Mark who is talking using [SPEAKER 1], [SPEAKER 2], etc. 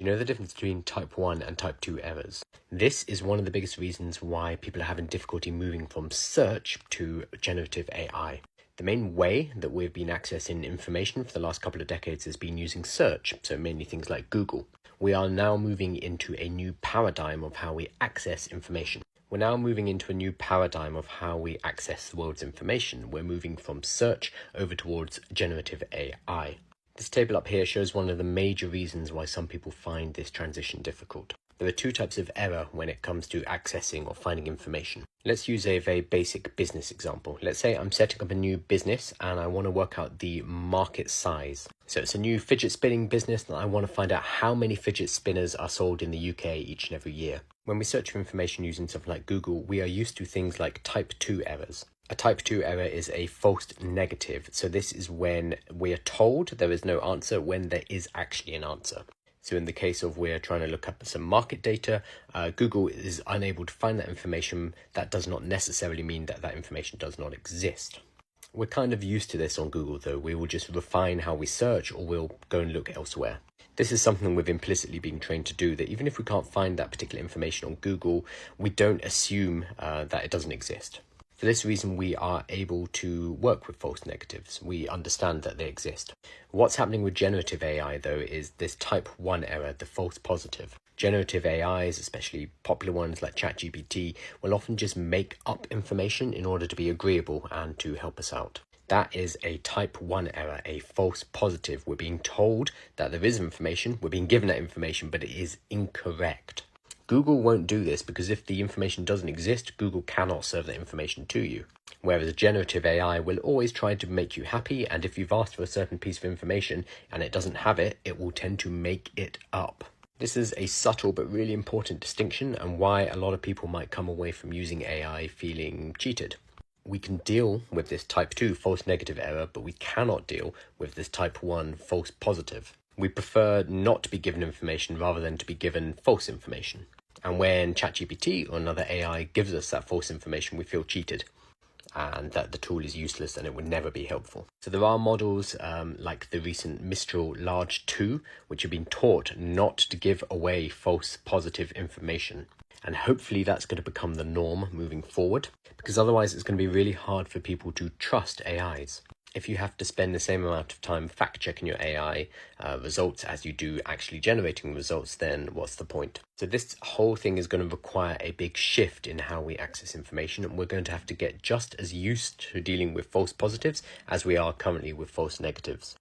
[SPEAKER 1] Do you know the difference between type 1 and type 2 errors? This is one of the biggest reasons why people are having difficulty moving from search to generative AI. The main way that we've been accessing information for the last couple of decades has been using search, so mainly things like Google. We are now moving into a new paradigm of how we access information. We're now moving into a new paradigm of how we access the world's information. We're moving from search over towards generative AI. This table up here shows one of the major reasons why some people find this transition difficult. There are two types of error when it comes to accessing or finding information. Let's use a very basic business example. Let's say I'm setting up a new business and I want to work out the market size. So it's a new fidget spinning business and I want to find out how many fidget spinners are sold in the UK each and every year. When we search for information using something like Google, we are used to things like type 2 errors. A type 2 error is a false negative. So this is when we are told there is no answer when there is actually an answer. So in the case of we're trying to look up some market data, Google is unable to find that information. That does not necessarily mean that that information does not exist. We're kind of used to this on Google though. We will just refine how we search or we'll go and look elsewhere. This is something we've implicitly been trained to do, that even if we can't find that particular information on Google, we don't assume that it doesn't exist. For this reason, we are able to work with false negatives. We understand that they exist. What's happening with generative AI, though, is this type 1 error, the false positive. Generative AIs, especially popular ones like chatgpt, will often just make up information in order to be agreeable and to help us out. That is a type 1 error, a false positive. We're being told that there is information, we're being given that information, but it is incorrect. Google won't do this because if the information doesn't exist, Google cannot serve that information to you. Whereas a generative AI will always try to make you happy, and if you've asked for a certain piece of information and it doesn't have it, it will tend to make it up. This is a subtle but really important distinction and why a lot of people might come away from using AI feeling cheated. We can deal with this type 2 false negative error, but we cannot deal with this type 1 false positive. We prefer not to be given information rather than to be given false information. And when ChatGPT or another AI gives us that false information, we feel cheated and that the tool is useless and it would never be helpful. So there are models like the recent Mistral Large 2, which have been taught not to give away false positive information. And hopefully that's going to become the norm moving forward, because otherwise it's going to be really hard for people to trust AIs. If you have to spend the same amount of time fact-checking your AI results as you do actually generating results, then what's the point? So this whole thing is going to require a big shift in how we access information, and we're going to have to get just as used to dealing with false positives as we are currently with false negatives.